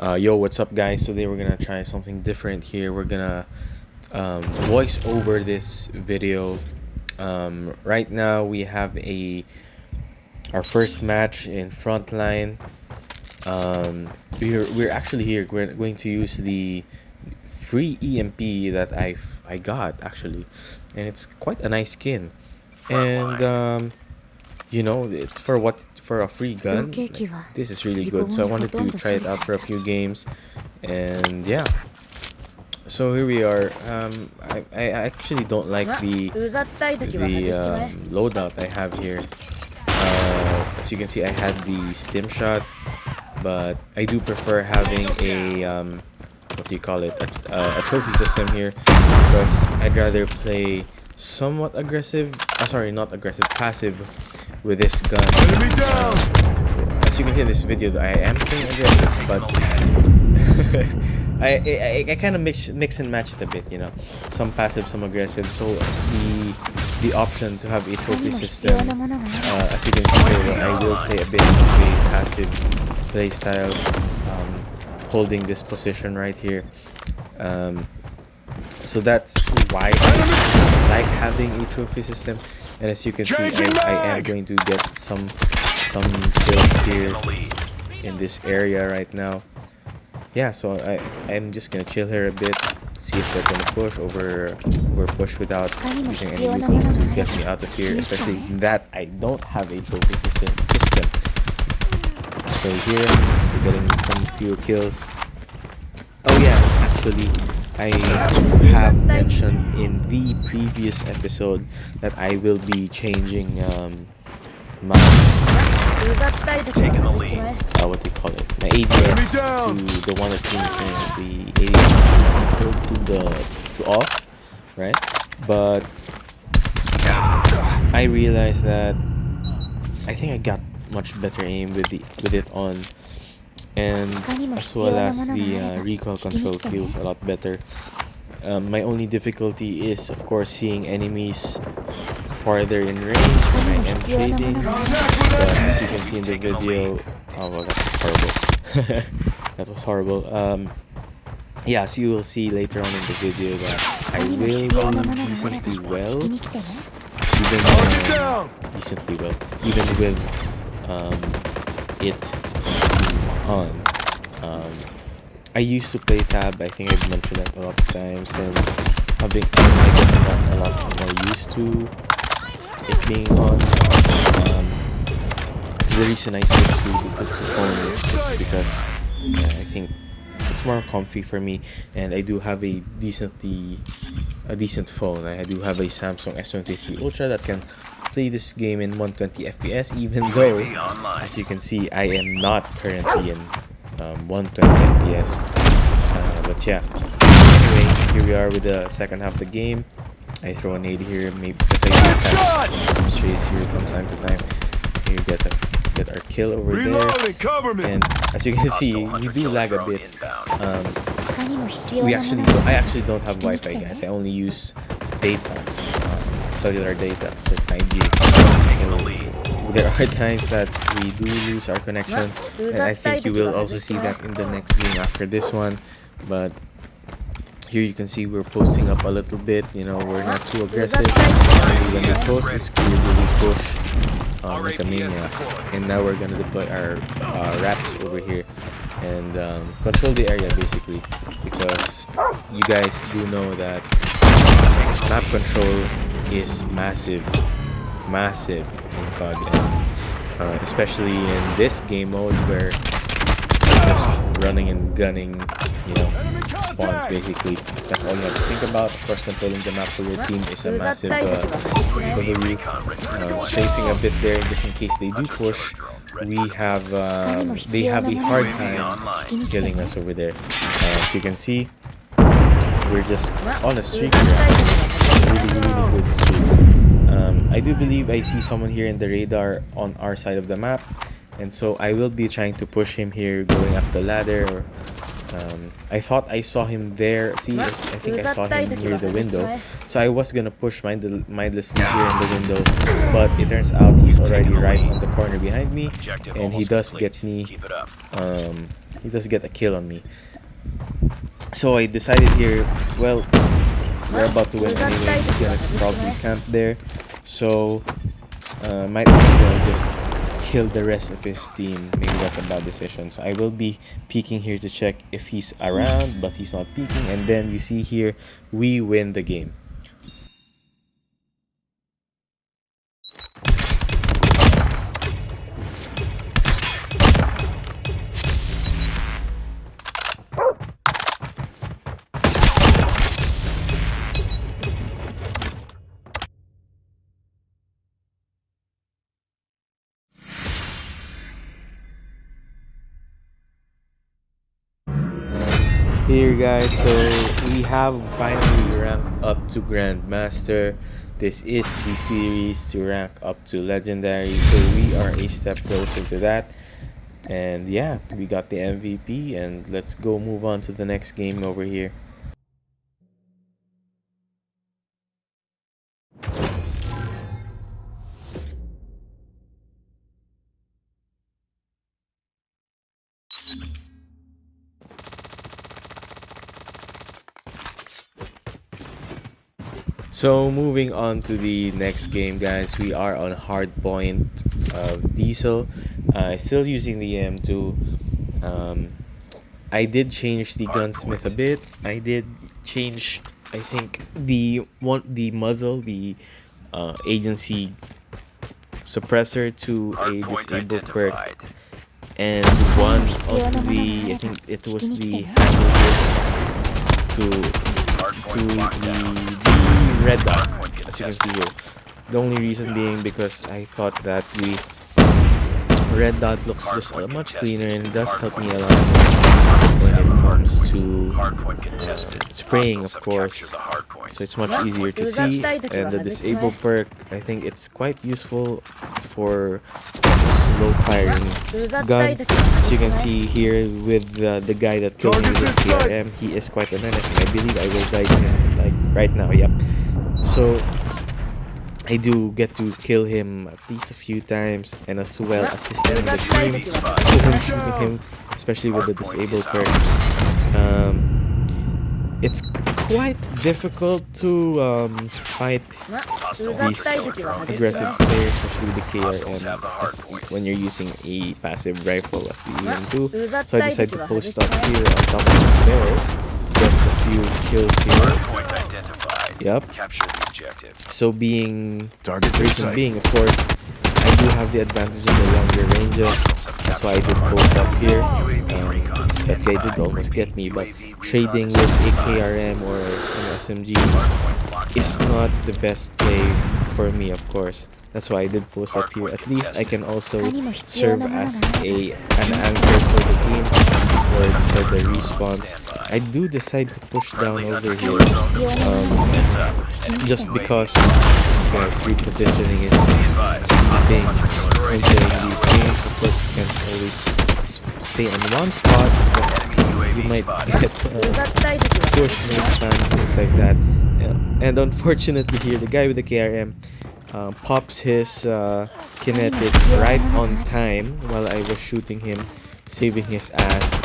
Yo, what's up, guys? Today we're gonna try something different here. We're gonna voice over this video. Right now we have our first match in frontline. We're actually here. We're going to use the free EMP that I got actually, and it's quite a nice skin. And it's for a free gun. This is really good. So I wanted to try it out for a few games, and yeah. So here we are. I actually don't like the loadout I have here. As you can see, I had the stim shot, but I do prefer having a what do you call it? A trophy system here, because I'd rather play somewhat aggressive. Sorry, not aggressive, passive with this gun. As you can see in this video, I am playing aggressive, but I kind of mix and match it a bit, some passive, some aggressive. So the option to have a trophy system, as you can see here, I will play a bit of a passive play style, holding this position right here. So that's why I like having a trophy system. And as you can see, I am going to get some kills here in this area right now. Yeah, so I'm just gonna chill here a bit, see if they're gonna push or push without using any utils to get me out of here, especially that I don't have a trophy system. So here we're getting some few kills. Oh yeah, actually I have mentioned in the previous episode that I will be changing my taking the lead. What do you call it? My ADS to the one that seems the ADS to off, right? But I realized that I think I got much better aim with it on, and as well as the recoil control feels a lot better. My only difficulty is, of course, seeing enemies farther in range when I am trading. But as you can see in the video, oh well, that was horrible. That was horrible. Yeah, so you will see later on in the video that I will do decently well, even with it on. I used to play tab. I think I've mentioned that a lot of times, and I guess not a lot more used to it being on. The reason I switched to phone is just because I think it's more comfy for me, and I do have a decent phone. I do have a Samsung S23 Ultra that can play this game in 120 FPS, even though, as you can see, I am not currently in 120 FPS. But yeah, anyway, here we are with the second half of the game. I throw a nade here, maybe because I do catch some strays here from time to time. Here we get our kill over there, and as you can see, we do lag a bit. I actually don't have Wi-Fi, guys. I only use data, cellular data for 5G. So there are times that we do lose our connection, and I think you will also see that in the next game after this one. But here you can see we're posting up a little bit. We're not too aggressive. When we post, it's clearly we push like a maniac. And now we're gonna deploy our wraps over here and control the area basically, because you guys do know that map control is massive in COD, and especially in this game mode where you're just running and gunning, spawns basically. That's all you have to think about. Of course, controlling the map for your team is a massive difficulty. Strafing a bit there just in case they do push. They have a hard time killing us over there. As you can see, we're just on a streak here. Really good streak. I do believe I see someone here in the radar on our side of the map, and so I will be trying to push him here, going up the ladder. I thought I saw him there. See, I think I saw him near the window. So I was gonna push mindlessly here in the window, but it turns out he's already right on the corner behind me, and he does get me he does get a kill on me. So I decided here, well, we're about to win anyway. He's gonna probably camp there, so might as well just kill the rest of his team. Maybe that's a bad decision. So I will be peeking here to check if he's around, but he's not peeking. And then you see here, we win the game. Here guys, so we have finally ranked up to Grandmaster. This is the series to rank up to Legendary, so we are a step closer to that. And yeah, we got the MVP, and let's go move on to the next game over here. So moving on to the next game, guys, we are on hardpoint diesel. Still using the EM2. I did change the gunsmith a bit. I did change, I think, the muzzle, the agency suppressor to a disable perk, and one of the, I think it was the handle to the red dot, as you can see here. The only reason being because I thought that the red dot looks just much cleaner and it does help me a lot when it comes to spraying, of course. So it's much easier to see, and the disable perk, I think it's quite useful for slow firing gun. As you can see here with the guy that killed me with this KRM, he is quite a menace, and I believe I will die to him like right now. Yep. So I do get to kill him at least a few times, and as well assisting the team with shooting him, especially with the disable perk. It's quite difficult to fight these aggressive players, especially with the KRM, when you're using a passive rifle as the EM2. So I decided to post up here on top of the stairs, get a few kills here. Yep. So the reason being, of course, I do have the advantage in the longer ranges. That's why I did post up here. That guy did almost get me, but trading with a KRM or an SMG is not the best play for me, of course. That's why I did post up here. At least I can also serve as an anchor for the team for the respawns. I do decide to push down over here, just because repositioning is the thing when playing these games. Of course, you can't always stay on one spot because you might get pushed next time, things like that. And unfortunately here, the guy with the KRM pops his kinetic right on time while I was shooting him, saving his ass.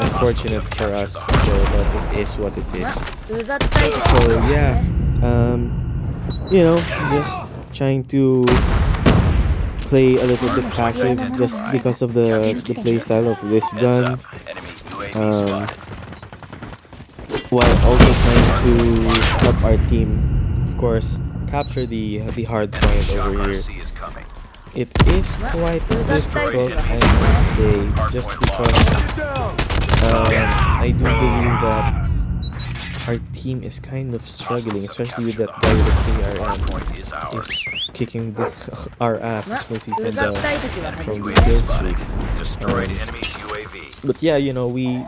Unfortunate for us though, but it is what it is. So yeah, you know, just trying to play a little bit passive just because of the playstyle of this gun, while also trying to help our team, of course, capture the hard point over here. It is quite difficult, I must say, just because I do believe that our team is kind of struggling, especially with that guy with the KRM is kicking our ass, especially from the kill streak. But yeah, you know, we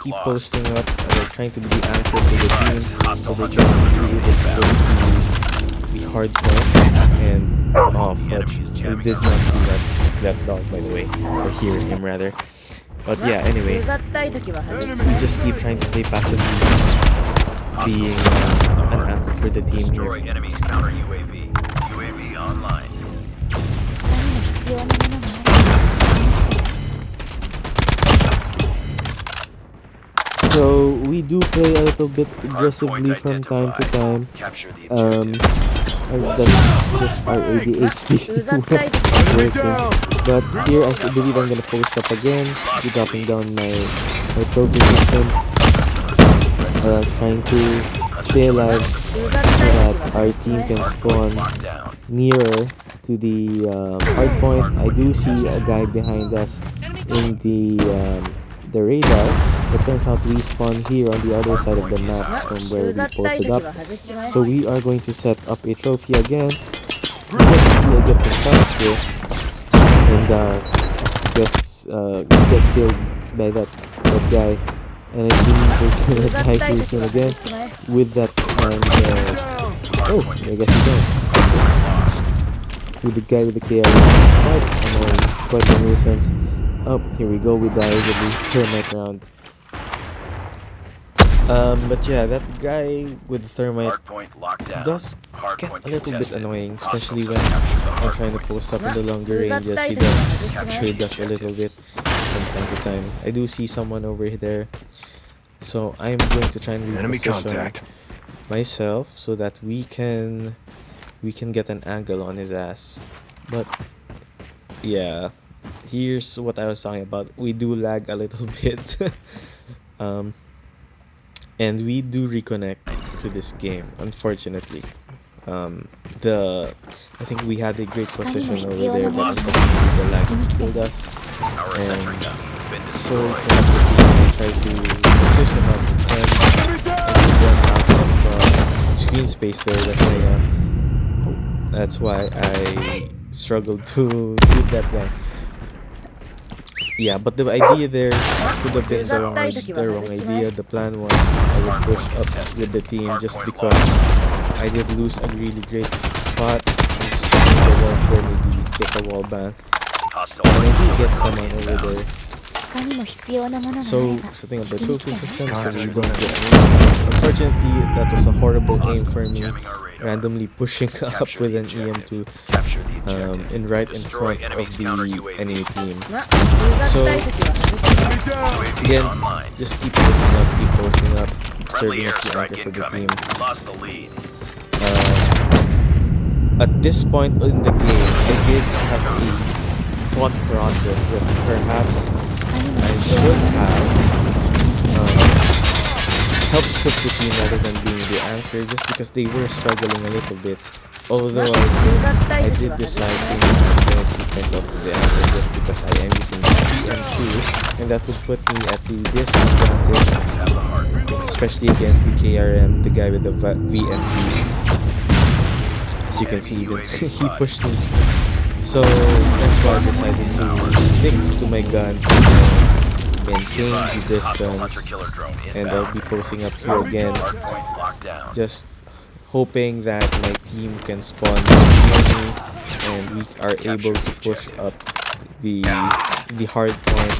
keep posting up, we're trying to be the anchor for the team, so they're trying to be able to go the hard point, and oh fudge, we did not see that dog, by the way, or hear him rather. But yeah, anyway, we just keep trying to play passively, being an anchor for the team here. Enemies counter UAV. UAV online. So we do play a little bit aggressively from time to time. Capture the Um, objective. that's just our ADHD working. But here I believe I'm gonna post up again, be dropping down my trophy system, trying to stay alive so that our team can spawn Down. nearer to the hard point. I do see a guy behind us in the radar. It turns out we spawn here on the other side of the map from where we posted up. So we are going to set up a trophy again. Unfortunately, I get confused here and get killed by that guy. And I believe we're gonna die too soon again with that oh, I guess you don't. With the guy with the KR. It's quite annoying, it's quite a nuisance. Oh, here we go, we die with the thermite round. But yeah, that guy with the thermite Hardpoint locked down. does get Hardpoint a little bit contested. annoying, especially Hostiles when have captured the I'm trying to hardpoint. post up in the longer ranges. He trade us a little bit from time to time. I do see someone over there, so I'm going to try and Enemy reposition contact. myself so that we can get an angle on his ass. But yeah, here's what I was talking about. We do lag a little bit. And we do reconnect to this game, unfortunately. I think we had a great position over there, but unfortunately the lag killed us. Our sentry gun been So destroyed. I tried to position up and run out of screen space there. That's why I struggled to shoot that guy. Yeah, but the idea there could have been the wrong idea. The plan was I would push up with the team just because I did lose a really great spot. And just the walls there, maybe get a wall back. Hostile And I UAV did get overhead someone over inbound. there. So setting up the trophy system so we don't get unfortunately, that was a horrible aim for me. Jamming our radar. Randomly pushing up Capture with the an objective. EM2 Capture the objective. in right in Destroy front enemy's of counter the UAV. enemy team. So, UAV Again, online. just keep posting up, Friendly serving as the airstrike anchor for the incoming. team. Lost the lead. At this point in the game, I did have a thought process that perhaps I should have helped push the team rather than being the anchor, just because they were struggling a little bit. Although I did decide to keep myself to the anchor just because I am using the EM2, and that would put me at the disadvantage, Have the hardpoint. especially against the KRM, the guy with the VMP. As you can see, even he pushed me. So that's why I decided to stick to my gun, maintain the Hostile distance, hunter-killer drone and I'll inbound. be posting up here again, Hardpoint locked down. just hoping that my team can spawn near me and we are able to push up the hard point.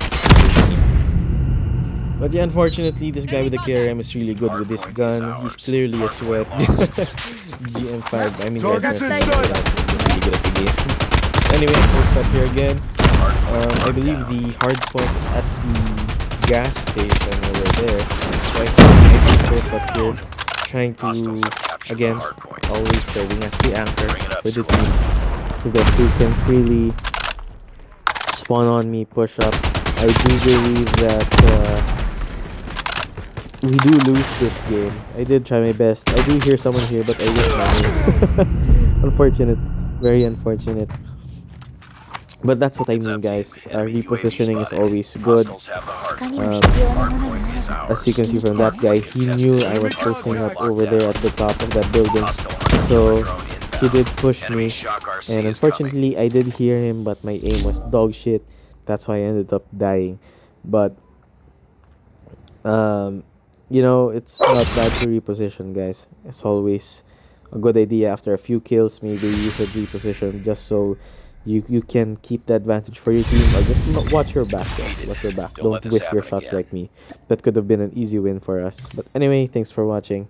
But yeah, unfortunately, this guy with the KRM is really good with this gun. He's clearly a sweat. GM5, I mean, guys, Target's don't inside. know that. He's just really good at the game. Anyway, post up here again. I believe the hard point is at the gas station over there. So I think I did post up here, trying to, again, always serving as the anchor for the team, so that they can freely spawn on me, push up. I do believe that we do lose this game. I did try my best. I do hear someone here, but I wish not. Unfortunate. Very unfortunate. But that's what I mean, guys. Repositioning is always good. Hostiles have the hardpoint. Hardpoint is ours. As you can see from that guy, he knew I was posting up over there at the top of that building. So he did push Enemy me. shock RC And is coming. unfortunately, I did hear him, but my aim was dog shit. That's why I ended up dying. But you know, it's not bad to reposition, guys. It's always a good idea after a few kills, maybe you should reposition just so you can keep the advantage for your team, or just watch your back, guys. Watch your back. Don't let Don't this whiff your happen shots again. like me. That could have been an easy win for us. But anyway, thanks for watching.